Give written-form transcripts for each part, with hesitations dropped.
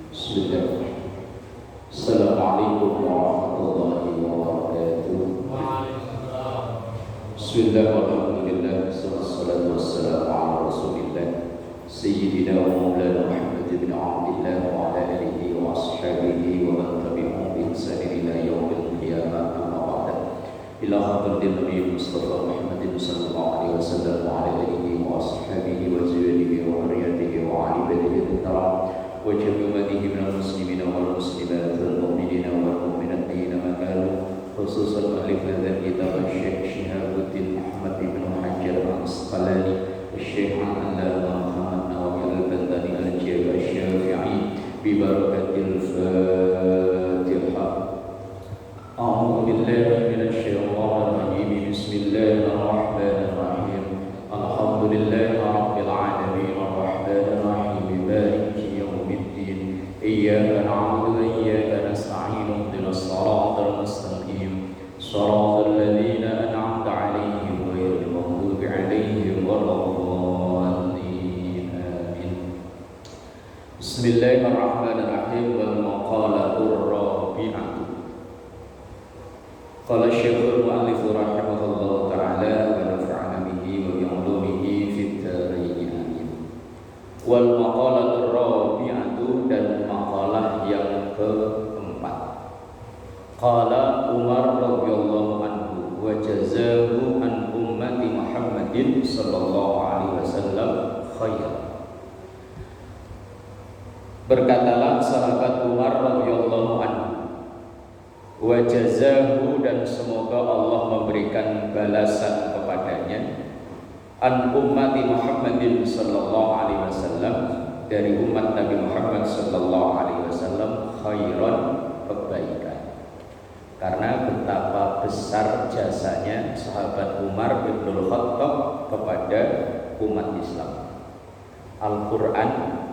Bismillah. Assalamualaikum warahmatullahi wabarakatuh. Bismillah walhamdulillah wassalatu wassalamu ala rasulillah Sayyidina wa maulana Muhammad bin Abdillah wa ala alihi wa ashabihi wa man tabi'ahum bi ihsanin ila yaumil qiyamah amma ba'da. Ila hadratil Nabi Mustafa Muhammadin sallallahu alaihi wasallam wa ala alihi wa ashabihi wa zawjihi wa dhurriyyatihi wa ali baitihi al-kiram wa jami'i minal muslimina wal muslimat wal mu'minina wal mu'minat ayyama kanu, khususan alif hadzal kitab Syekh Syihabuddin Ahmad bin Hajar Al-Asqalani, Syekh Al-Allamah Muhammad Nawawi Al-Albani Al-Syafi'i bi barakatil Fatihah. A'udzu billahi minasy syaithanir rajim. Bismillahirrahmanirrahim. Alhamdulillahi rabbil alamin arrahmanir rahim maliki yaumiddin. Iyyaka na'budu wa iyyaka nasta'in. Ihdinas siratal mustaqim. Shiratal ladzina an'amta 'alaihim ghairil maghdubi 'alaihim waladdallin. Amin. Bismillahirrahmanirrahim. Wal maqalatur rabi'ah. Qala Syekhul Mu'allif rahimahullah ta'ala wa nafa'ana bihi wa bi'ulumihi fid dharain. Wal maqalatur rabi'atu, dan maqalah yang keempat. Qala Umar radhiyallahu anhu wa jazahu an ummati Muhammadin sallallahu alaihi wasallam khairan. Berkatalah sahabat Umar radhiyallahu anhu, wa jazahu, dan semoga Allah memberikan balasan kepadanya, an ummati Muhammadin sallallahu alaihi wasallam, dari umat Nabi Muhammad sallallahu alaihi wasallam, khairan, kebaikan. Karena betapa besar jasanya sahabat Umar bin Khattab kepada umat Islam. Al-Quran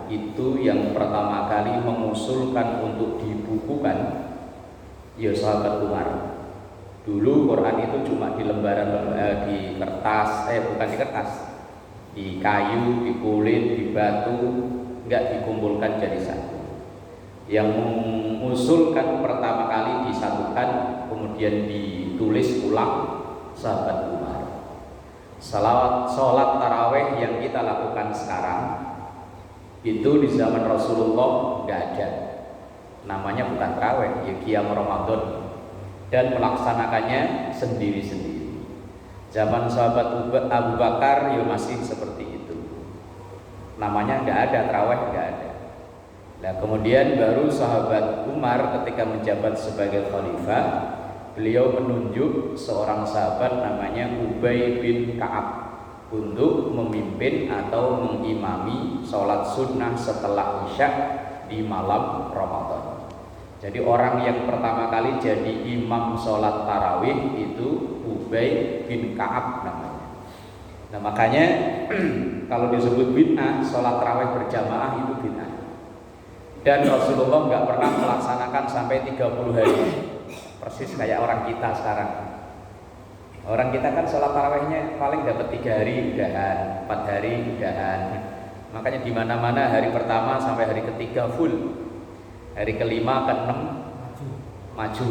itu yang pertama kali mengusulkan untuk dibukukan, ya sahabat Umar. Dulu Quran itu cuma di lembaran, di kertas, bukan di kertas, di kayu, di kulit, di batu, enggak dikumpulkan jadi satu. Yang mengusulkan pertama kali disatukan, kemudian ditulis ulang, sahabat Umar. Sholat taraweh yang kita lakukan sekarang itu di zaman Rasulullah enggak ada. Namanya bukan taraweh, ya qiyam Ramadan, dan melaksanakannya sendiri-sendiri. Zaman sahabat Abu Bakar ya masih seperti itu. Namanya enggak ada taraweh, enggak ada. Nah, kemudian baru sahabat Umar ketika menjabat sebagai khalifah, beliau menunjuk seorang sahabat namanya Ubay bin Ka'ab untuk memimpin atau mengimami sholat sunnah setelah Isya di malam Ramadan. Jadi orang yang pertama kali jadi imam sholat tarawih itu Ubay bin Ka'ab namanya. Nah, makanya kalau disebut bid'ah, sholat tarawih berjamaah itu bid'ah. Dan Rasulullah nggak pernah melaksanakan sampai 30 hari. Persis kayak orang kita sekarang. Orang kita kan sholat tarawihnya paling dapat 3 hari udahan, 4 hari udahan. Makanya di mana-mana hari pertama sampai hari ketiga full. Hari kelima ke 6 maju.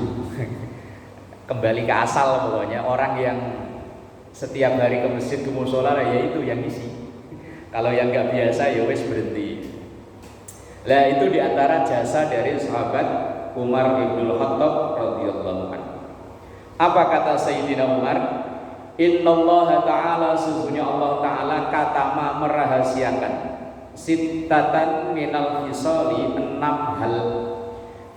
Kembali ke asal pokoknya. Orang yang setiap hari ke masjid ke mushola ya itu yang isi. Kalau yang nggak biasa ya wes berhenti. Nah, itu diantara jasa dari sahabat Umar bin Khattab radhiyallahu anhu. Apa kata Sayyidina Umar? Innallaha ta'ala, sesungguhnya Allah ta'ala katama merahasiakan sittatan minal hisali, 6 hal,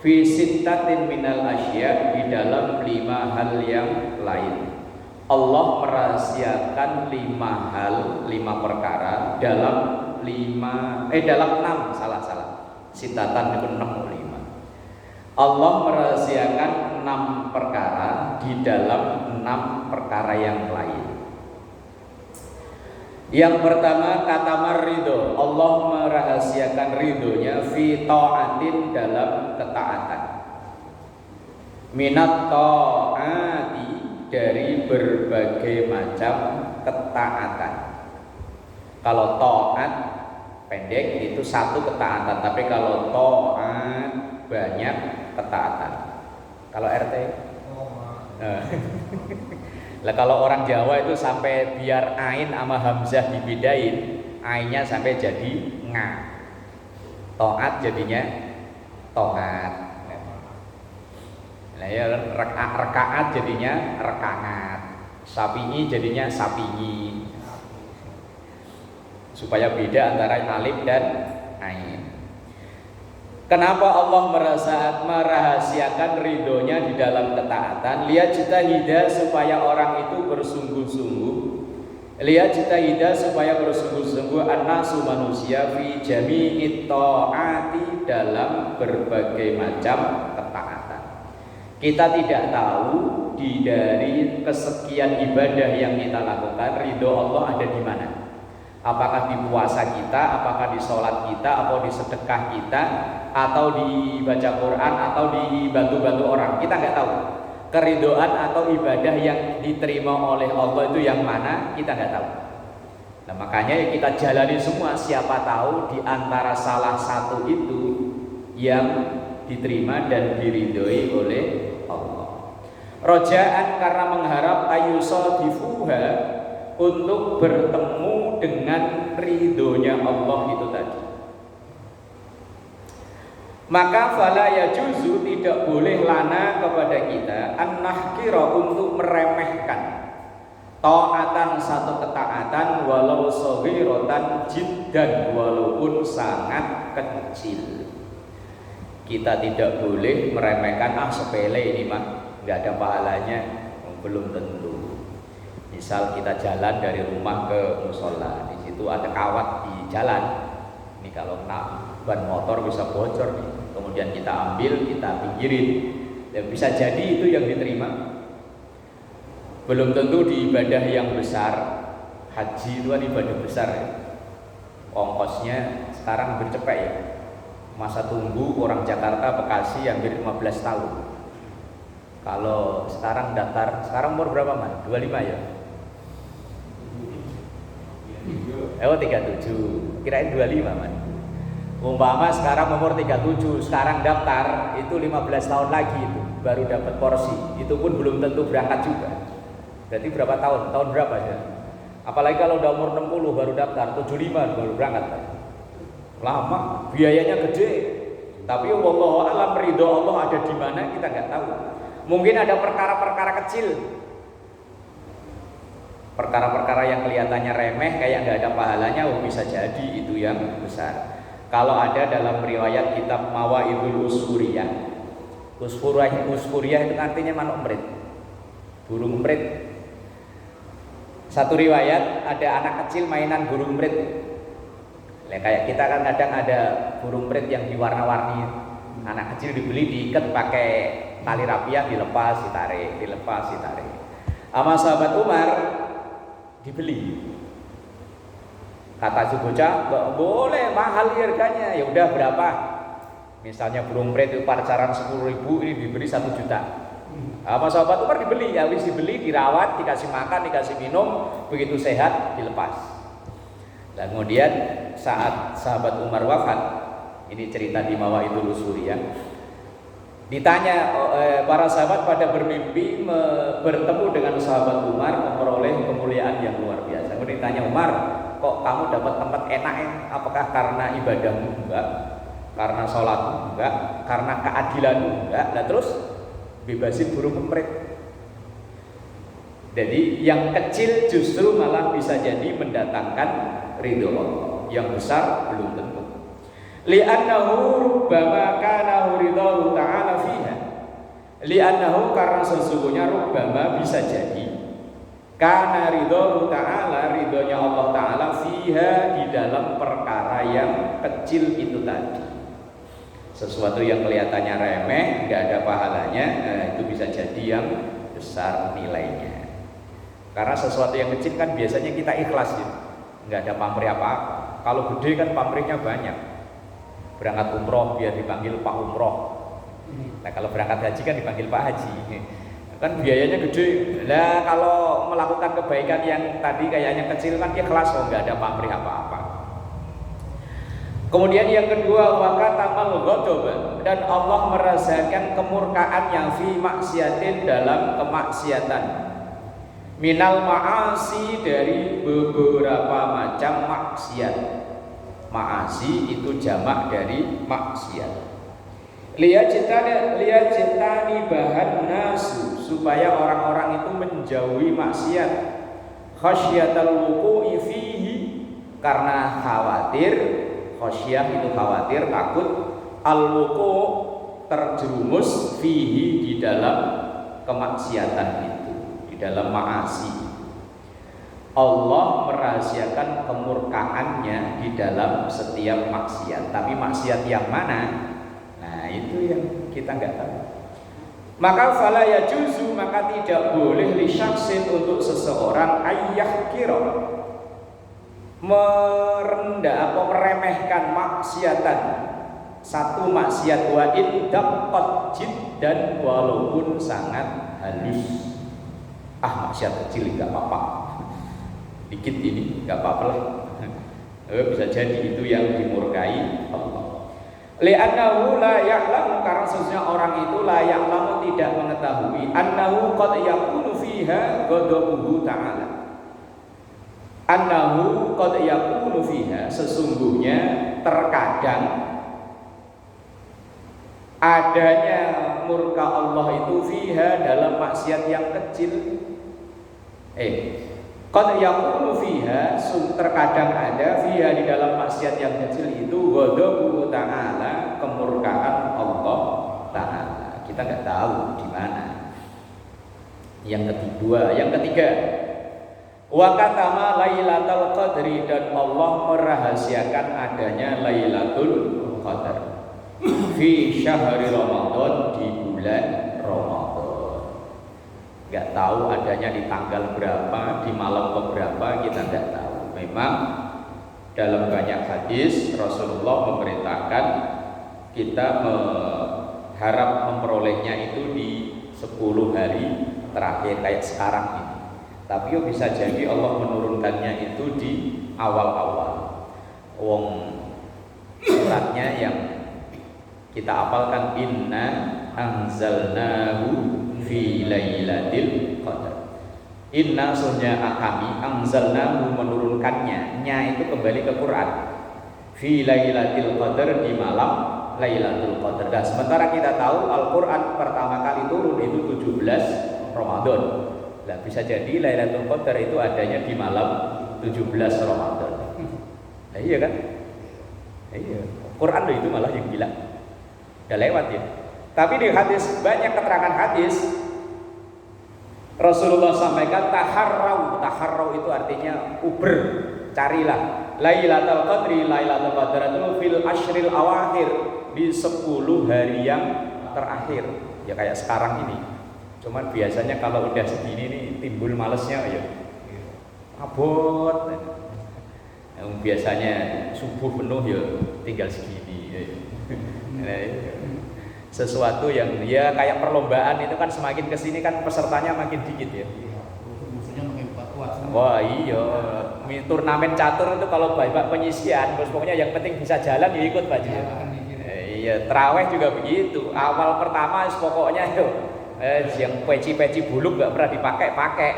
fi sittatin minal asya, di dalam 5 hal yang lain. Allah merahasiakan 5 hal, 5 perkara dalam 6, salah. Sittatan itu 6, 5. Allah merahasiakan 6 perkara di dalam 6 perkara yang lain. Yang pertama katamar ridho, Allah merahasiakan ridhonya fi ta'atin, dalam ketaatan. Minat ta'ati, dari berbagai macam ketaatan. Kalau ta'at pendek itu satu ketaatan, tapi kalau to'at banyak ketaatan. Kalau RT? Lah kalau orang Jawa itu sampai biar ain sama hamzah dibedain, ainnya sampai jadi nga. To'at jadinya to'at. Nah ya rekaat jadinya rekaat. Sapi'i jadinya sapi'i. Supaya beda antara alif dan ain. Kenapa Allah merahasiakan ridhonya di dalam ketaatan? Liyajtahida supaya orang itu bersungguh-sungguh. Liyajtahida supaya bersungguh-sungguh annasu manusia fi jami'it ta'ati dalam berbagai macam ketaatan. Kita tidak tahu dari kesekian ibadah yang kita lakukan ridho Allah ada di mana. Apakah di puasa kita, apakah di sholat kita, atau di sedekah kita, atau di baca Quran, atau di bantu-bantu orang. Kita nggak tahu. Keridhaan atau ibadah yang diterima oleh Allah itu yang mana, kita nggak tahu. Nah makanya kita jalani semua. Siapa tahu di antara salah satu itu yang diterima dan diridhoi oleh Allah. Rojaan karena mengharap ayusadifuha, untuk bertemu dengan ridhonya Allah itu tadi. Maka fala yajuzu, tidak boleh lana kepada kita an-nahkira, untuk meremehkan ta'atan, satu ketaatan, walau shaghiratan jiddan, walaupun sangat kecil. Kita tidak boleh meremehkan, sepele ini mah nggak ada pahalanya. Belum tentu. Misal kita jalan dari rumah ke musola, di situ ada kawat di jalan. Ini kalau kena ban motor bisa bocor nih. Kemudian kita ambil, kita pinggirin. Ya, bisa jadi itu yang diterima. Belum tentu di ibadah yang besar. Haji itu kan ibadah besar ya. Ongkosnya sekarang bercepek ya. Masa tunggu orang Jakarta Bekasi hampir 15 tahun. Kalau sekarang daftar, sekarang umur berapa man? 25 ya? 37, kirain 25 man. Umpama sekarang umur 37, sekarang daftar, itu 15 tahun lagi itu baru dapat porsi. Itu pun belum tentu berangkat juga. Berarti berapa tahun? Tahun berapa ya? Apalagi kalau udah umur 60 baru daftar, 75 baru berangkat. Lama, biayanya gede. Tapi wallahu alam ridho Allah ada di mana kita nggak tahu. Mungkin ada perkara-perkara kecil. Perkara-perkara yang kelihatannya remeh kayak nggak ada pahalanya, bisa jadi itu yang besar. Kalau ada dalam riwayat kitab Mawaidul Usfuriyah, Usfuriyah itu artinya manuk emprit, burung emprit. Satu riwayat ada anak kecil mainan burung emprit. Kayak kita kan kadang ada burung emprit yang diwarna-warni. Anak kecil dibeli, diikat pakai tali rapiah, dilepas, ditarik, dilepas, ditarik. Sama sahabat Umar dibeli. Kata si bocah, boleh, mahal harganya. Ya udah berapa? Misalnya burung emprit itu pacaran 10.000, ini dibeli 1 juta. Sama sahabat Umar dibeli, ya wis dibeli, dirawat, dikasih makan, dikasih minum, begitu sehat dilepas. Dan kemudian saat sahabat Umar wafat, ini cerita di Mawaidul Usfuriyah, ditanya para sahabat pada bermimpi bertemu dengan sahabat Umar, memperoleh kemuliaan yang luar biasa. Kemudian ditanya Umar, kok kamu dapat tempat enak ya? Apakah karena ibadahmu? Enggak. Karena sholatmu? Enggak. Karena keadilanmu? Enggak. Nah terus bebasin burung emprit. Jadi yang kecil justru malah bisa jadi mendatangkan ridho Allah. Yang besar belum tentu. Li'annahu rubbama kana ridhahu ta'ala fiha. Li'annahu, karena sesungguhnya rubbama bisa jadi kana ridhahu ta'ala, ridhonya Allah Ta'ala fiha, di dalam perkara yang kecil itu tadi. Sesuatu yang kelihatannya remeh, nggak ada pahalanya, itu bisa jadi yang besar nilainya. Karena sesuatu yang kecil kan biasanya kita ikhlas ya, nggak ada pamrih apa-apa. Kalau gede kan pamrihnya banyak. Berangkat umroh biar dipanggil Pak Umroh. Nah kalau berangkat haji kan dipanggil Pak Haji. Kan biayanya gede. Lah kalau melakukan kebaikan yang tadi kayaknya kecil kan ikhlas, nggak ada pamrih apa-apa. Kemudian yang kedua, wakatamal ghadab, dan Allah merasakan kemurkaan yang fi maksiatin, dalam kemaksiatan. Minal ma'asi, dari beberapa macam maksiat. Ma'asi itu jamak dari maksiat. Liyajtani bahan nasu, supaya orang-orang itu menjauhi maksiat. Khasyatal wuqu'i fihi, karena khawatir. Khasyah itu khawatir, takut. Al-wuqu, terjerumus, fihi, di dalam kemaksiatan itu, di dalam ma'asi. Allah merahasiakan kemurkaannya di dalam setiap maksiat. Tapi maksiat yang mana? Nah, itu yang kita nggak tahu. Maka fala yajuzu, maka tidak boleh li syakhsin, untuk seseorang, ayyah kira, merendah atau meremehkan maksiatan, satu maksiat, wa in daqqat jiddan, walaupun sangat halus. Maksiat kecil enggak apa-apa, dikit ini enggak apa-apa lah. Bisa jadi itu yang dimurkai Allah. Li'annahu la ya'lamu, karena sesungguhnya orang itu la ya'lamu, tidak mengetahui, annahu qad yakunu fiha ghadabuhu ta'ala. Annahu qad yakunu fiha, sesungguhnya terkadang adanya murka Allah itu fiha, dalam maksiat yang kecil. Qad yakunu fiha, terkadang ada fiha, di dalam maksiat yang kecil itu, ghadabuhu ta'ala, kemurkaan Allah Ta'ala. Kita nggak tahu di mana. Yang ketiga, wa katama Lailatul Qadri, dan Allah merahasiakan adanya Lailatul Qadar fi syahri Ramadan, di bulan Ramadan. Enggak tahu adanya di tanggal berapa, di malam keberapa, kita enggak tahu. Memang dalam banyak hadis Rasulullah memerintahkan kita harap memperolehnya itu di 10 hari terakhir kayak sekarang ini. Tapi bisa jadi Allah menurunkannya itu di awal-awal. Suratnya yang kita apalkan, inna anzalnahu fi lailatul qadar. Inna, sesungguhnya kami, anzalnahu, menurunkannya, nya itu kembali ke Quran, fi lailatul qadar, di malam Lailatul Qadar. Dan sementara kita tahu Al-Quran pertama kali turun itu 17 Ramadan. Nah, bisa jadi Lailatul Qadar itu adanya di malam 17 Ramadan. Nah, iya kan? Iya. Quran loh itu malah yang bilang. Udah lewat ya. Tapi di hadis, banyak keterangan hadis, Rasulullah sampaikan taharrau itu artinya uber, carilah Lailatul Qadri, Lailatul Qadar itu fil ashril awakhir, di 10 hari yang terakhir. Ya kayak sekarang ini. Cuman biasanya kalau udah segini nih timbul malesnya ya. Abot. Yang biasanya subuh penuh ya tinggal segini. Sesuatu yang ya kayak perlombaan itu kan, semakin kesini kan pesertanya makin dikit ya. Musuhnya makin kuat. Wah iya, turnamen catur itu kalau babak penyisian, terus pokoknya yang penting bisa jalan ya ikut Pak Ji. Iya, terawih juga begitu. Awal pertama pokoknya yang peci buluk nggak pernah pakai.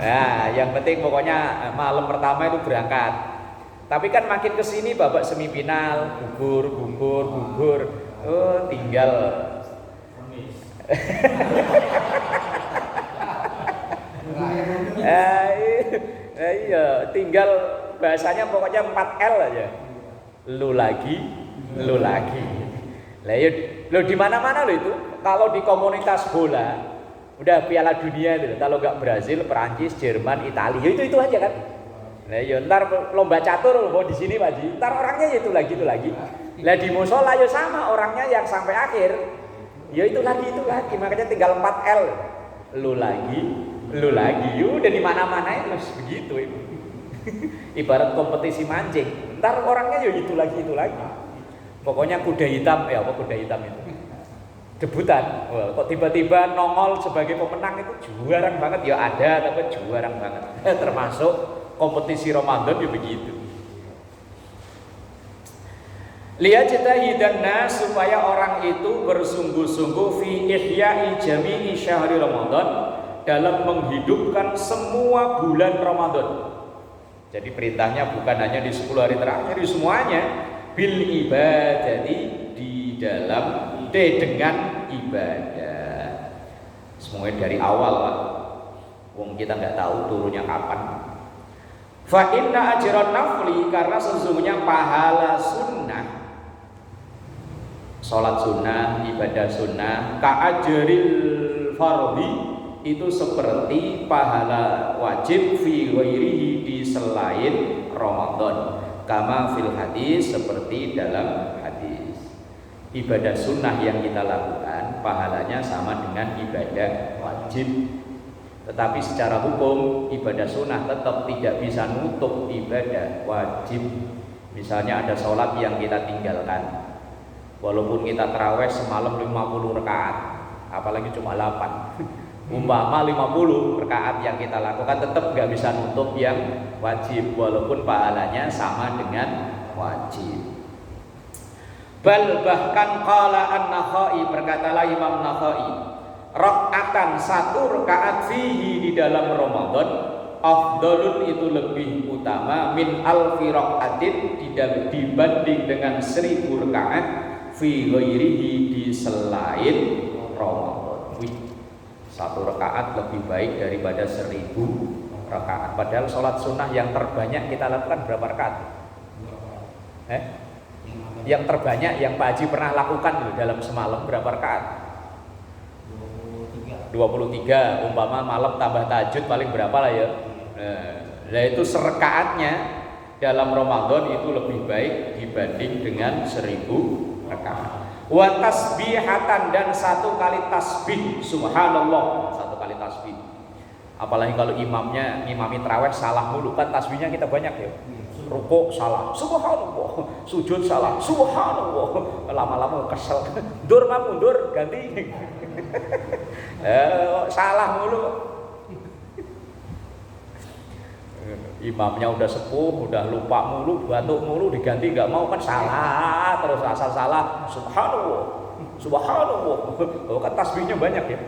Nah, yang penting pokoknya malam pertama itu berangkat. Tapi kan makin kesini babak semifinal, gugur. Oh, tinggal iya, tinggal bahasanya pokoknya 4L aja. Lu lagi. Lah ya, lo di mana-mana lo itu. Kalau di komunitas bola, udah Piala Dunia itu. Kalau nggak Brazil, Perancis, Jerman, Italia, itu aja kan. Lah ya, ntar lomba catur mau di sini Pak Ji. Ntar orangnya ya itu lagi. Lah di musola ya sama, orangnya yang sampai akhir. Ya itu lagi. Makanya tinggal 4L. Lu lagi. Udah di mana-mana itu begitu itu. Ibarat kompetisi mancing. Ntar orangnya ya itu lagi. Pokoknya kuda hitam itu debutan. Wah, kok tiba-tiba nongol sebagai pemenang itu jarang banget. Ya ada, tapi jarang banget. Termasuk kompetisi Ramadan ya begitu. Liyajtahidanna supaya orang itu bersungguh-sungguh fi ihya'i jami'i syahri Ramadan dalam menghidupkan semua bulan Ramadan. Jadi perintahnya bukan hanya di 10 hari terakhir, di semuanya bil ibadati di dalam dengan ibadah. Semuanya dari awal lah. Wong kita nggak tahu turunnya kapan. Fa inna ajran nafli karena sesungguhnya pahala sunnah, sholat sunnah, ibadah sunnah, ka'ajril fardhi itu seperti pahala wajib fi ghairihi di selain Ramadan. Kama fil hadis seperti dalam hadis. Ibadah sunnah yang kita lakukan pahalanya sama dengan ibadah wajib. Tetapi secara hukum ibadah sunnah tetap tidak bisa nutup ibadah wajib. Misalnya ada sholat yang kita tinggalkan, walaupun kita taraweh semalam 50 rakaat, apalagi cuma 8 umpama 50 rakaat yang kita lakukan tetap gak bisa nutup yang wajib, walaupun pahalanya sama dengan wajib. Bal bahkan qala an-Nakhai, berkatalah Imam Nakhai, rakaatan satu rakaat fihi di dalam Ramadan afdalun itu lebih utama min alfi rakaatin dibanding dengan 1000 rakaat fi ghairihi di selain Ramadan. Wih, satu rakaat lebih baik daripada 1000 rakaat. Padahal sholat sunnah yang terbanyak kita lakukan berapa rakaat? Yang terbanyak yang Pak Haji pernah lakukan loh dalam semalam berapa rakaat? 23. Umpama malam tambah tahajud paling berapa lah ya? Nah itu serakaatnya dalam Ramadan itu lebih baik dibanding dengan 1000 rakaat. Wa tasbihatan dan satu kali tasbih, subhanallah, satu kali tasbih. Apalagi kalau imamnya ngimami tarawih salah mulu, kan tasbihnya kita banyak ya. Rukuk salah, subhanallah, sujud salah, subhanallah. Lama-lama kesel. Mundur mundur ganti. Salah mulu. Imamnya udah sepuh, udah lupa mulu, batuk mulu, diganti nggak mau, kan salah terus, asal salah, subhanallah, subhanallah. Oh, kan tasbihnya banyak ya.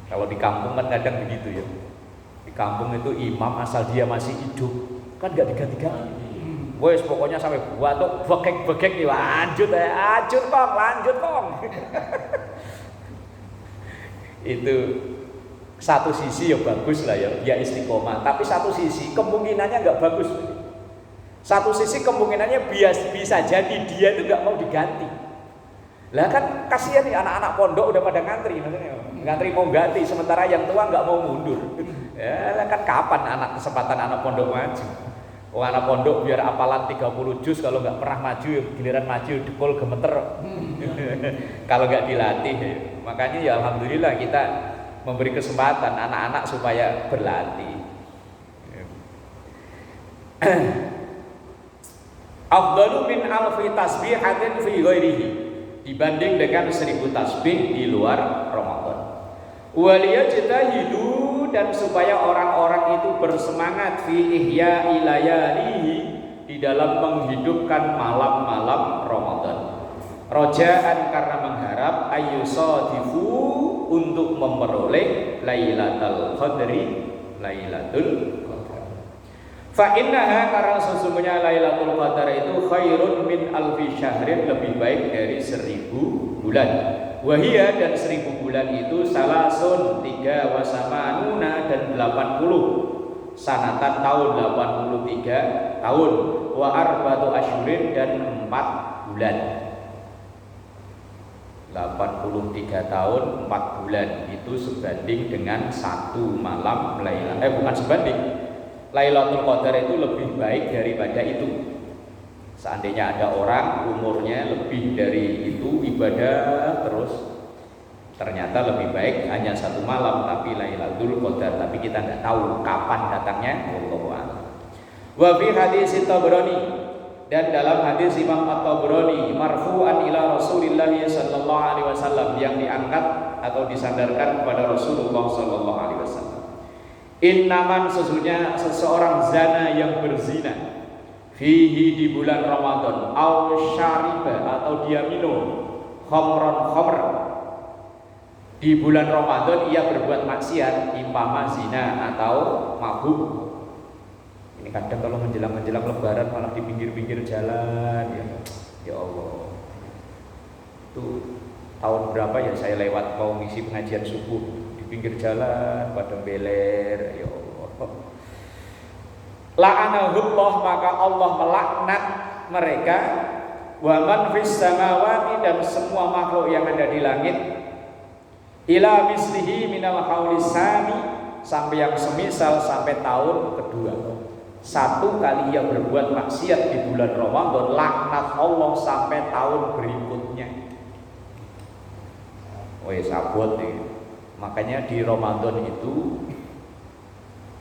Kalau di kampung kan kadang begitu ya. Di kampung itu imam asal dia masih hidup kan nggak diganti-ganti. Wes pokoknya sampai batuk bekek-bekek nih, lanjut kong. Itu satu sisi ya bagus lah ya, dia istiqomah. Tapi satu sisi kemungkinannya nggak bagus. Satu sisi kemungkinannya bisa jadi dia itu nggak mau diganti. Lah kan kasihan nih anak-anak pondok udah pada ngantri, maksudnya ngantri mau ganti, sementara yang tua nggak mau mundur. Ya kan kapan kesempatan anak pondok maju? Oh, anak pondok biar apalan 30 juz, kalau nggak pernah maju, giliran maju dekul gemeter. Kalau nggak dilatih, makanya ya alhamdulillah kita memberi kesempatan anak-anak supaya berlatih. Afdalu min alfi tasbihatin fi ghairihi, dibanding dengan 1000 tasbih di luar Ramadan. Waliyajtahidu, dan supaya orang-orang itu bersemangat fi ihya'i layalihi, di dalam menghidupkan malam-malam Ramadan. Rojaan karena mengharap ayyusadifu, untuk memperoleh Lailatul Qadri, Lailatul Qadar. Fa innaha, karena sesungguhnya Lailatul Qadar itu khairun min alfi syahrin, lebih baik dari 1000 bulan. Wahia, dan 1000 bulan itu salasun 3 wasamanuna, dan 80 sanatan tahun, 83 tahun, wa arba'atu asyurin, dan 4 bulan. 83 tahun 4 bulan itu sebanding dengan 1 malam bukan sebanding. Lailatul Qadar itu lebih baik daripada itu. Seandainya ada orang umurnya lebih dari itu ibadah terus, ternyata lebih baik hanya 1 malam tapi Lailatul Qadar, tapi kita nggak tahu kapan datangnya, wallahu a'lam. Wa fi hadis Tabrani, dan dalam hadis Imam At-Tabrani marfu'an ila Rasulillah sallallahu alaihi wasallam, yang diangkat atau disandarkan kepada Rasulullah sallallahu alaihi wasallam. Innaman, sesungguhnya seseorang zina yang berzina, fihi di bulan Ramadan au syariba atau dia minum khamron khamr di bulan Ramadan ia berbuat maksiat impama zina atau mabuk. Ini kadang kalau menjelang lebaran malah di pinggir-pinggir jalan ya Allah. Itu tahun berapa ya saya lewat mau ngisi pengajian subuh di pinggir jalan pada beler ya Allah. La'anahullah, maka Allah melaknat mereka, wa man fis samawati, dan semua makhluk yang ada di langit, ila mislihi minal hauli sami, sampai yang semisal sampai tahun kedua. Satu kali ia berbuat maksiat di bulan Ramadan, laknat Allah sampai tahun berikutnya. Woi sabot nih. Makanya di Ramadan itu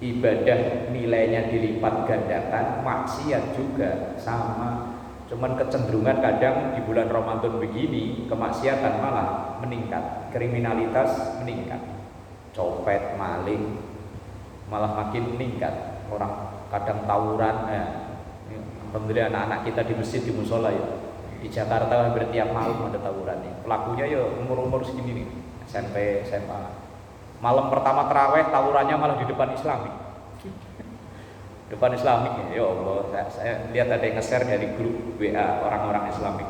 ibadah nilainya dilipat gandakan, maksiat juga sama. Cuman kecenderungan kadang di bulan Ramadan begini kemaksiatan malah meningkat, kriminalitas meningkat, copet, maling malah makin meningkat. Orang kadang tawuran, alhamdulillah anak-anak kita di masjid, di musola ya. Di Jakarta hampir tiap malam ada tawuran nih. Pelakunya ya umur-umur segini nih, SMP, SMA. Malam pertama terawih tawurannya malah di depan Islamik. Depan Islamik ya Allah, saya lihat ada yang nge-share dari grup WA orang-orang Islamik.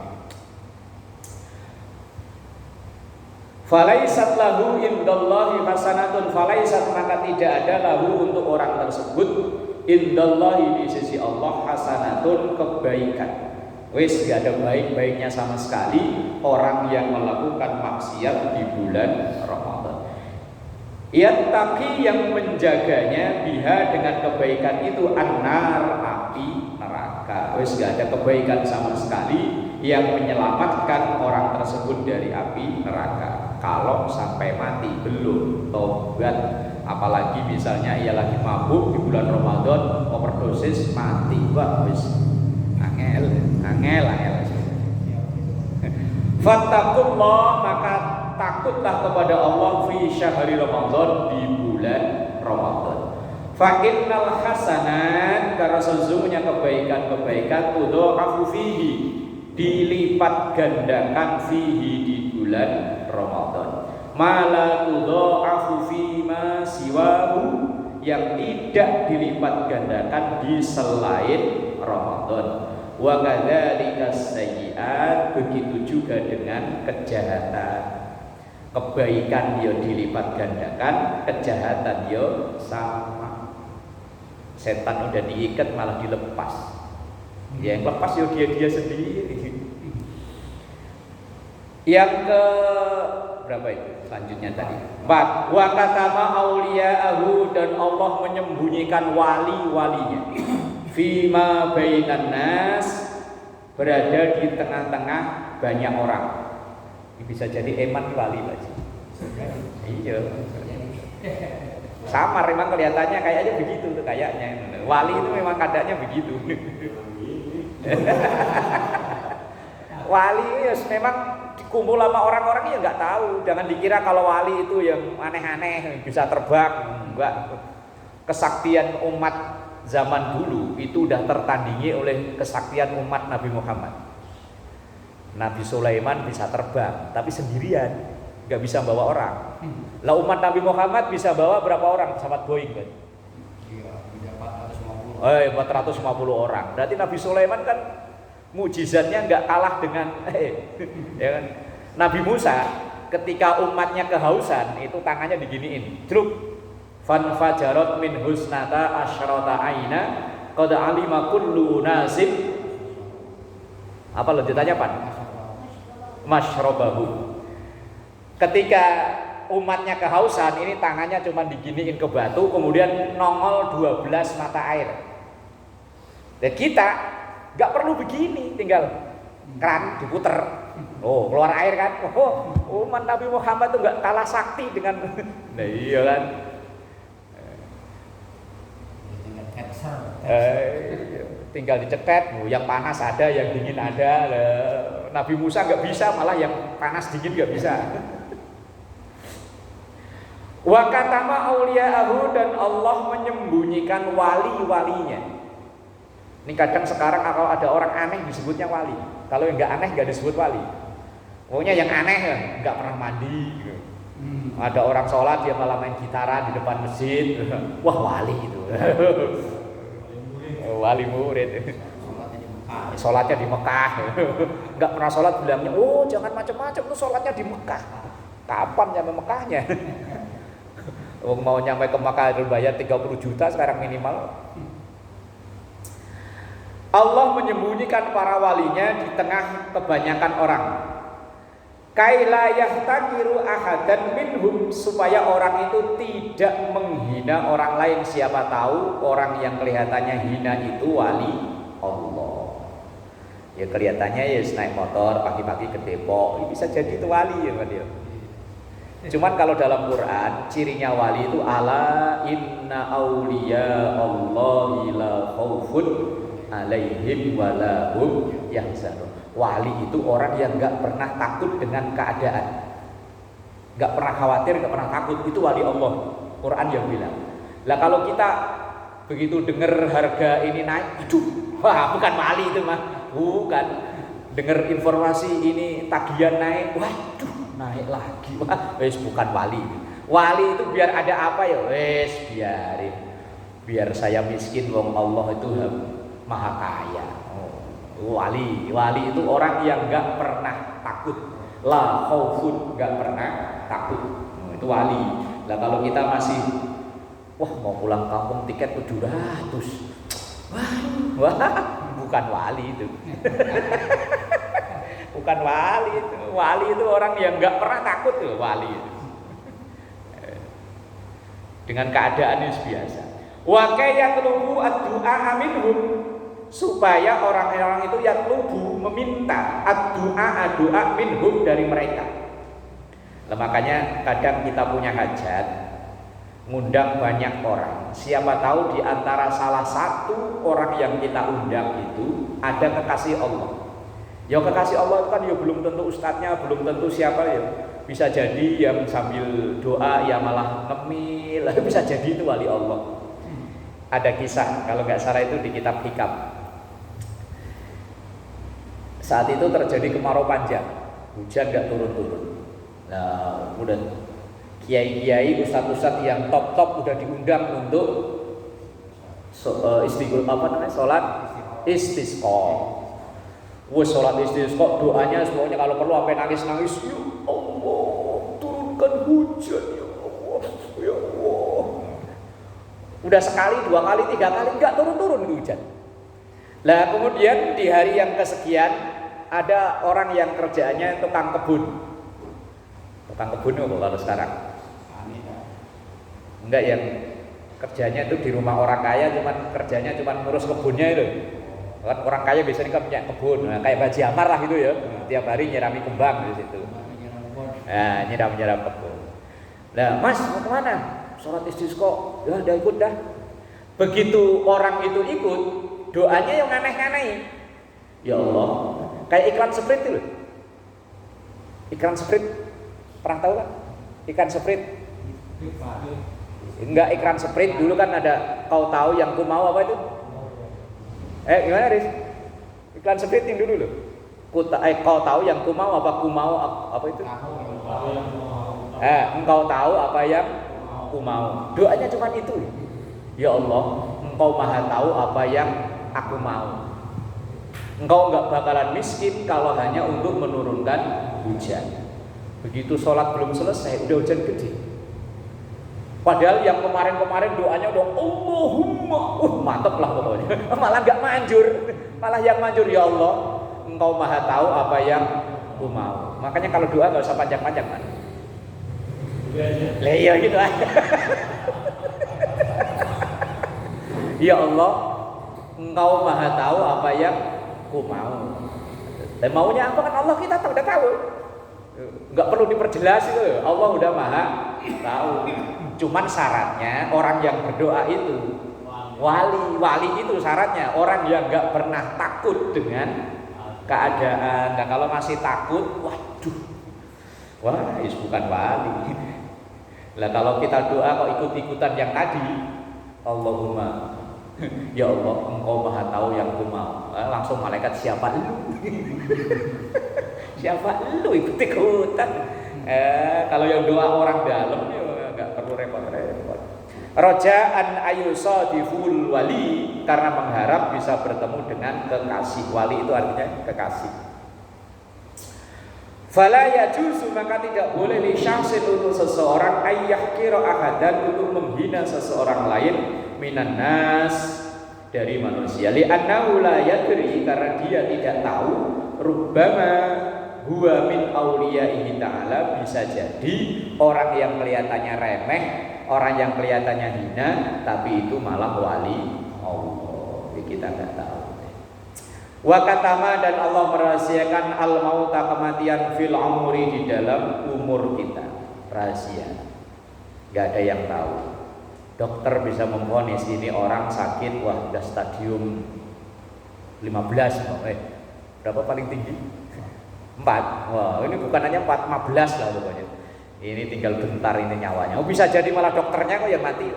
Falaisat lahu indallahi hasanatun, falaisat, maka tidak ada lahu untuk orang tersebut indallahi, di sisi Allah, hasanatun, kebaikan. Wis gak ada baik-baiknya sama sekali orang yang melakukan maksiat di bulan Ramadan. Yattaqi, yang menjaganya, biha, dengan kebaikan itu, annar, api neraka. Wis gak ada kebaikan sama sekali yang menyelamatkan orang tersebut dari api neraka. Kalau sampai mati belum tobat, apalagi misalnya ia lagi mabuk di bulan Ramadan, overdosis, mati, wah wis angel. Fattaqullah, maka takutlah kepada Allah fi syahri Ramadan, di bulan Ramadan. Fa innal hasanat, karena sesungguhnya kebaikan-kebaikan tudha'afu fihi, dilipat gandakan fihi, di bulan Ramadan. Mala tudha'afu fima siwahu, yang tidak dilipat gandakan di selain Ramadan. Wa kadzalika sayyi'at, begitu juga dengan kejahatan. Kebaikan dia dilipat gandakan, kejahatan dia sama. Setan udah diikat malah dilepas. Ya, yang lepas ya dia sendiri. Yang ke berapa itu? Selanjutnya tadi. 4. Wa katama auliya'ahu, dan Allah menyembunyikan wali-walinya. Fima bainan nas, berada di tengah-tengah banyak orang. Ini bisa jadi eman wali lagi. Iya. Samar memang kelihatannya kayaknya begitu tuh, kayaknya. Wali itu memang kadangnya begitu. Wali ya memang dikumpul sama orang-orang ya nggak tahu. Jangan dikira kalau wali itu yang aneh-aneh bisa terbang, enggak. Kesaktian umat zaman dulu itu udah tertandingi oleh kesaktian umat Nabi Muhammad. Nabi Sulaiman bisa terbang, tapi sendirian, nggak bisa bawa orang. Lah umat Nabi Muhammad bisa bawa berapa orang? Pesawat Boeing kan? Iya, 450. 450 orang. Berarti Nabi Sulaiman kan mujizatnya nggak kalah dengan ya kan? Nabi Musa ketika umatnya kehausan itu tangannya diginiin, truk. Fanfajarat min husnata asyrata aina qad alima kullu nasib. Apa lanjutannya Pak? Masyrabahu. Ketika umatnya kehausan, ini tangannya cuma diginiin ke batu, kemudian nongol 12 mata air. Dan kita nggak perlu begini, tinggal keran diputer, oh keluar air kan. Oh, umat Nabi Muhammad tuh nggak kalah sakti dengan nah iya kan. Tinggal dicetet, yang panas ada, yang dingin ada. Nabi Musa nggak bisa, malah yang panas dingin nggak bisa. Wa katama auliya'ahu, dan Allah menyembunyikan wali-walinya. Ini kadang sekarang kalau ada orang aneh disebutnya wali. Kalau yang nggak aneh nggak disebut wali. Pokoknya yang aneh ya, nggak pernah mandi. Gitu. Ada orang sholat dia malah main gitaran di depan masjid. Wah wali itu. Wali murid. Sholatnya di Mekah. Nggak pernah sholat bilangnya, oh jangan macam-macam tuh sholatnya di Mekah. Kapan nyampe Mekahnya? Mau nyampe ke Mekah harus bayar 30 juta sekarang minimal. Allah menyembunyikan para walinya di tengah kebanyakan orang. Kaila yahtakiru ahadan minhum, supaya orang itu tidak menghina orang lain. Siapa tahu orang yang kelihatannya hina itu wali Allah. Ya kelihatannya ya naik motor pagi-pagi ke Depok, bisa jadi itu wali ya Pak dia. Cuman kalau dalam Quran cirinya wali itu ala inna auliya Allahi la khaufun alaihim walahum yahzanun. Wali itu orang yang nggak pernah takut dengan keadaan, nggak pernah khawatir, nggak pernah takut. Itu wali Allah. Quran yang bilang. Lah kalau kita begitu dengar harga ini naik, aduh, wah bukan wali itu mah, bukan. Dengar informasi ini tagihan naik, waduh naik lagi, wah, wes bukan wali. Wali itu biar ada apa ya, wes biarin. Biar saya miskin, wong Allah itu maha kaya. Wali itu orang yang nggak pernah takut, la khaufun, nggak pernah takut. Itu wali. Lah kalau kita masih, wah mau pulang kampung tiket 700, wah bukan wali itu. Bukan wali itu. Wali itu orang yang nggak pernah takut tuh wali itu. Dengan keadaan yang biasa. Wa kayatlubu ad-du'a minhum, supaya orang-orang itu yatlubu meminta ad-du'a minhum dari mereka. Nah, makanya kadang kita punya hajat, ngundang banyak orang. Siapa tahu di antara salah satu orang yang kita undang itu ada kekasih Allah. Ya kekasih Allah itu kan ya belum tentu ustadznya, belum tentu siapa ya. Bisa jadi yang sambil doa ya malah ngemil, bisa jadi itu wali Allah. Ada kisah kalau nggak salah itu di kitab Hikam. Saat itu terjadi kemarau panjang, hujan nggak turun-turun. Nah, udah kiai-kiai, ustadz-ustadz yang top-top udah diundang untuk sholat istisqa. Sholat istisqa, doanya semuanya kalau perlu sampai nangis-nangis, ya Allah turunkan hujan, ya Allah, ya Allah. Udah sekali, 2 kali, 3 kali nggak turun-turun hujan. Lah kemudian di hari yang kesekian ada orang yang kerjaannya tukang kebun. Tukang kebun apa kalau sekarang? Enggak, yang kerjanya itu di rumah orang kaya, cuman kerjanya cuman ngurus kebunnya itu. Kan orang kaya biasanya kan punya kebun, nah, kayak Baji Amar lah gitu ya. Tiap hari nyirami kembang di situ. Nah, nyiram kebun. Nah, Mas mau kemana? Sholat istisqa. Ya udah ikut dah. Begitu orang itu ikut, doanya yang aneh-aneh. Ya Allah, kayak iklan Sprite itu loh. Iklan Sprite, pernah tahu kan? Iklan Sprite. Enggak, iklan Sprite dulu kan ada kau tahu yang ku mau apa itu? Gimana Riz? Iklan Sprite yang dulu loh. Kau tahu yang ku mau apa apa itu? Engkau tahu apa yang ku mau. Doanya cuma itu. Ya Allah, Engkau maha tahu apa yang aku mau. Engkau enggak bakalan miskin kalau hanya untuk menurunkan hujan. Begitu sholat belum selesai, udah hujan gede. Padahal yang kemarin-kemarin doanya udah Allahumma, mantep lah pokoknya. Malah nggak manjur, malah yang manjur ya Allah, Engkau maha tahu apa yang ku mau. Makanya kalau doa nggak usah panjang-panjang kan. Lah iya gitu aja. Ya Allah, Engkau maha tahu apa yang ku mau. Dan maunya apa kan Allah kita udah tahu. Nggak perlu diperjelas itu, Allah udah maha tahu. Cuman syaratnya orang yang berdoa itu wali itu syaratnya orang yang nggak pernah takut dengan keadaan. Nah kalau masih takut, waduh, wah itu bukan wali. Lah kalau kita doa kok ikut-ikutan yang tadi, Allahumma Ya Allah, Engkau Maha tahu yang ku mau. Langsung malaikat, siapa lu? Siapa lu ikut-ikutan? Kalau yang doa orang dalam ya nggak perlu repot-repot. Roja'an ayusadiful wali, karena mengharap bisa bertemu dengan kekasih. Wali itu artinya kekasih. Fala yajuzu, maka tidak boleh li syaksin untuk seseorang ayyahkira ahadan, untuk menghina seseorang lain minan nas, dari manusia, li annahu la yadri, karena dia tidak tahu, rubbama huwa min auliyaihi ta'ala, bisa jadi orang yang kelihatannya remeh, orang yang kelihatannya hina, tapi itu malah wali Allah. Kita nggak tahu. Wa katama, dan Allah merahasiakan al mauta, kematian, fil umri, di dalam umur kita, rahasia, nggak ada yang tahu. Dokter bisa memvonis ini orang sakit, wah udah stadium 15, berapa paling tinggi? 4. Wah, ini bukan hanya 15 lah pokoknya. Ini tinggal bentar ini nyawanya. Oh, bisa jadi malah dokternya kok yang mati.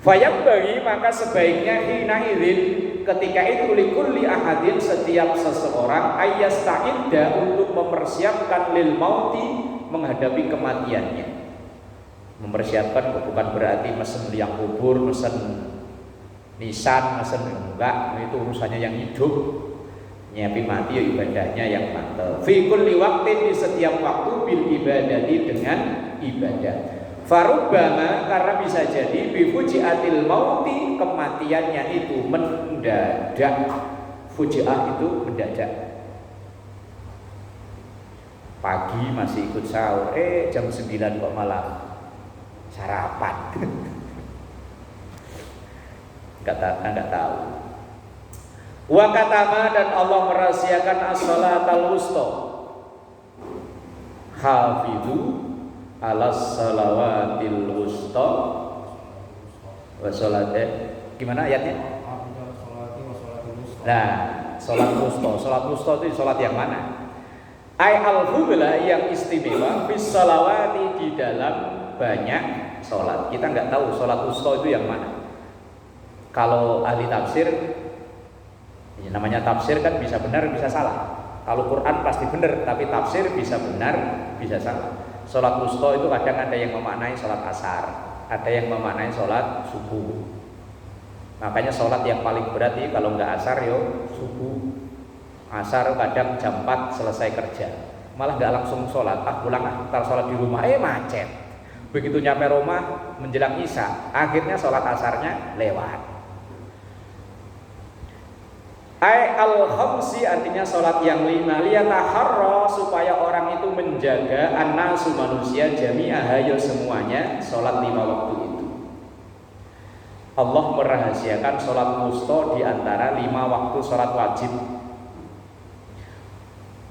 Fayam bagi, maka sebaiknya hina idzin, ketika itu likulli ahadin, setiap seseorang, ayyasta'idda, untuk mempersiapkan lil mauti, menghadapi kematiannya. Mempersiapkan bukan berarti mesen liang kubur, mesen nisan, mesen enggak, itu urusannya yang hidup. Nyiapin mati ya ibadahnya yang mantap. Fi kulli waqtin, di setiap waktu, bil ibadati, dengan ibadah. Farubbama, karena bisa jadi bi fujiatil mauti, kematiannya itu mendadak. Fujiah itu mendadak. Pagi masih ikut sahur, jam 9 kok malah sarapan. Enggak tahu. Wa katama, dan Allah merahasiakan as-salatal wusta, hafizu alas salawatil wusta wa salate. Gimana ayatnya? Nah, salat wusta. Salat wusta itu salat yang mana? Ai al-fudla, yang istimewa, bis salawati, di dalam banyak salat. Kita nggak tahu salat wusta itu yang mana. Kalau ahli tafsir, ya namanya tafsir kan bisa benar bisa salah. Kalau Quran pasti benar, tapi tafsir bisa benar bisa salah. Sholat wusta itu kadang ada yang memaknai sholat asar, ada yang memaknai sholat subuh. Makanya sholat yang paling berat ini kalau nggak asar yo subuh. Asar kadang jam 4 selesai kerja, malah nggak langsung sholat, pulang ntar sholat di rumah, macet. Begitu nyampe rumah menjelang isya, akhirnya sholat asarnya lewat. Ai al-khamsi, artinya sholat yang 5, liyataharra, supaya orang itu menjaga, annasu, manusia, jami'aha, semuanya, sholat 5 waktu itu. Allah merahasiakan sholat wusta di antara 5 waktu sholat wajib.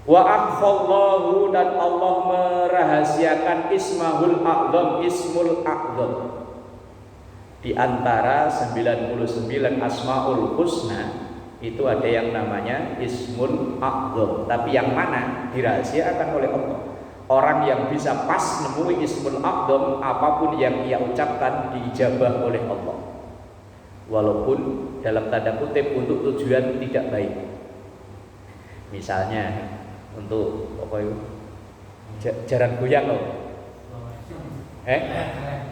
Wa akhfallahu, dan Allah merahasiakan ismahul a'zam, ismul a'zam, di antara 99 asmaul husna. Itu ada yang namanya Ismul A'zam, tapi yang mana dirahasiakan oleh Allah. Orang yang bisa pas nemui Ismul A'zam, apapun yang ia ucapkan diijabah oleh Allah, walaupun dalam tanda kutip untuk tujuan tidak baik. Misalnya untuk apa itu? Jaran goyang loh.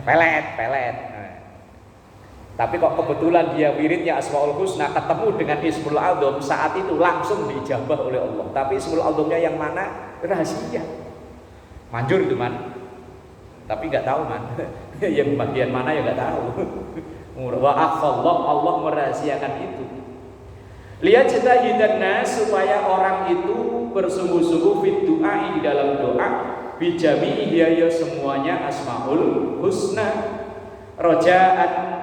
Pelet. Tapi kok kebetulan dia wiridnya Asmaul Husna, ketemu dengan Ismul A'zam, saat itu langsung diijabah oleh Allah. Tapi Ismul A'zamnya yang mana? Rahasia. Manjur itu man. Tapi nggak tahu man. Yang bagian mana ya nggak tahu. Wa akhfallah, Allah merahasiakan itu. Lihat jitahidan nas, supaya orang itu bersungguh-sungguh fit du'a, di dalam doa, bijami'i, ya semuanya Asmaul Husna, roja'an,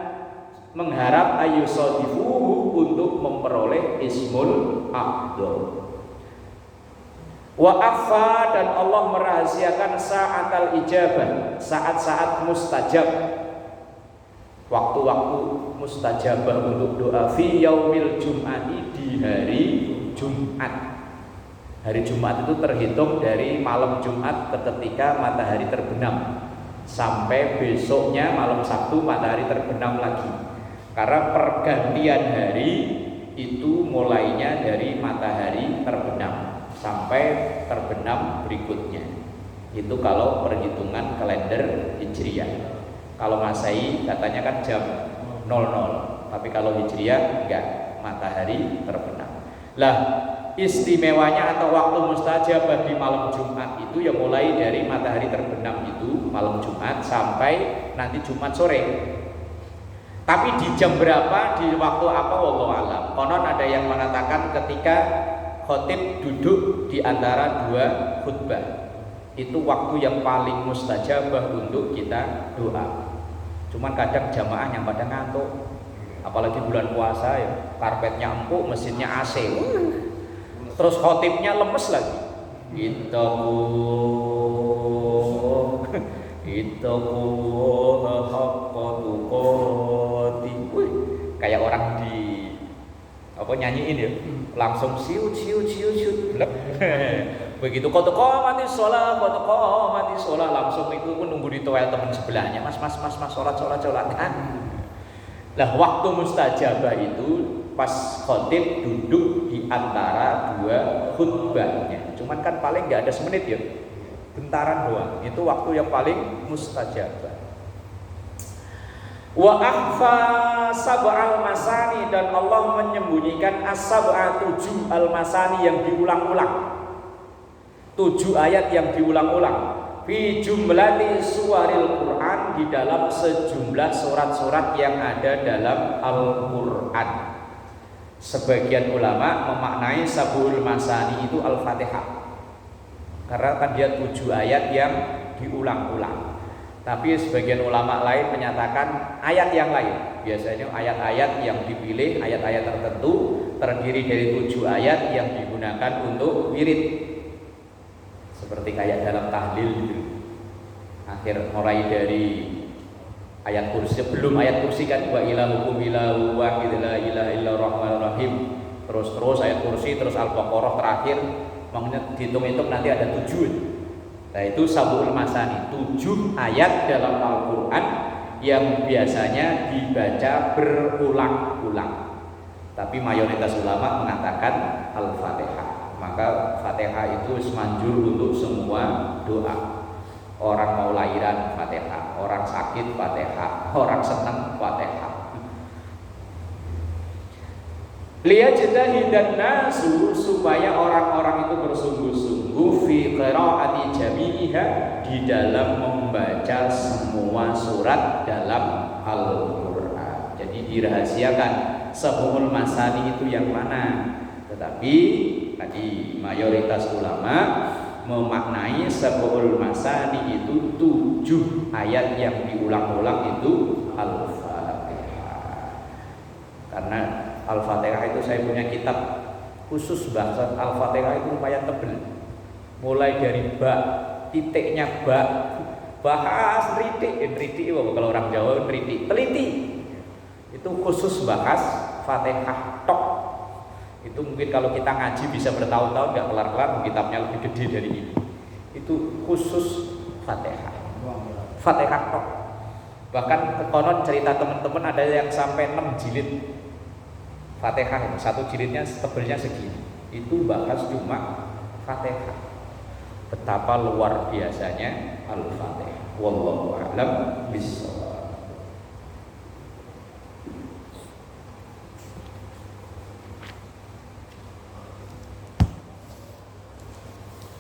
mengharap ayyusadifuhu, untuk memperoleh Ismul A'zam. Wa afa, dan Allah merahasiakan sa'atal ijabah, saat-saat mustajab, waktu-waktu mustajabah untuk doa, fi yaumil jum'ati, di hari Jumat. Hari Jumat itu terhitung dari malam Jumat ke ketika matahari terbenam. sampai besoknya malam Sabtu matahari terbenam lagi. Karena pergantian hari itu mulainya dari matahari terbenam sampai terbenam berikutnya. Itu kalau perhitungan kalender Hijriah. Kalau Masehi katanya kan jam 00, tapi kalau Hijriah enggak, matahari terbenam. Lah, istimewanya atau waktu mustajabah di malam Jumat itu ya mulai dari matahari terbenam itu malam Jumat sampai nanti Jumat sore. Tapi di jam berapa, di waktu apa, wallahu alam. Konon ada yang mengatakan ketika khotib duduk di antara dua khutbah, itu waktu yang paling mustajabah untuk kita doa. Cuman kadang jamaah yang pada ngantuk, apalagi bulan puasa ya, karpetnya empuk, mesinnya AC, terus khotibnya lemes lagi. Kayak orang di apa nyanyiin ya, langsung siut. Begitu mati sholat langsung itu pun nunggu di toilet teman sebelahnya, mas sholat kan. Lah waktu mustajabah itu pas khotib duduk di antara dua khutbahnya. Cuman kan paling nggak ada semenit ya, bentaran doang. Itu waktu yang paling mustajabah. Wa akhfa sab'al masani, dan Allah menyembunyikan as-sab'a 7 al-masani yang diulang-ulang. 7 ayat yang diulang-ulang. Fi jumlati suwaril Quran, di dalam sejumlah surat-surat yang ada dalam Al-Quran. Sebagian ulama memaknai sab'ul masani itu Al-Fatihah, karena kan dia 7 ayat yang diulang-ulang. Tapi sebagian ulama lain menyatakan ayat yang lain. Biasanya ayat-ayat yang dipilih, ayat-ayat tertentu terdiri dari 7 ayat yang digunakan untuk wirid. Seperti kayak dalam tahlil gitu. Akhir mulai dari ayat kursi, belum ayat kursi kan, wa ilahukum ilahu wahid la ilaha illallah rahmanur rahim. Terus ayat kursi, terus Al-Baqarah terakhir, dihitung-hitung nanti ada 7. Nah itu sab'ul masani, 7 ayat dalam Al-Quran yang biasanya dibaca berulang-ulang. Tapi mayoritas ulama mengatakan Al-Fatihah. Maka Fatihah itu semanjur untuk semua doa. Orang mau lahiran Fatihah, orang sakit Fatihah, orang senang Fatihah. Liyajtahidan nasu, supaya orang-orang itu bersungguh-sungguh fi qiraati jami'iha, di dalam membaca semua surat dalam Al-Quran. Jadi dirahasiakan sab'ul masani itu yang mana. Tetapi tadi mayoritas ulama memaknai sab'ul masani itu 7 ayat yang diulang-ulang itu Al-Fatihah. Karena Al-Fatihah itu saya punya kitab khusus bahasa Al-Fatihah itu lumayan tebel. Mulai dari ba, titiknya ba, bahas ritik kalau orang Jawa ritik, teliti. Itu khusus bahas Fatihah tok. Itu mungkin kalau kita ngaji bisa bertahun-tahun nggak kelar-kelar, kitabnya lebih gede dari ini. Itu khusus Fatihah. Fatihah tok. Bahkan konon cerita teman-teman ada yang sampai 6 jilid. Fatihah itu satu jilidnya tebelnya segini. Itu bahas cuma Fatihah. Betapa luar biasanya Al-Fatihah. Wallahu a'lam bishawab.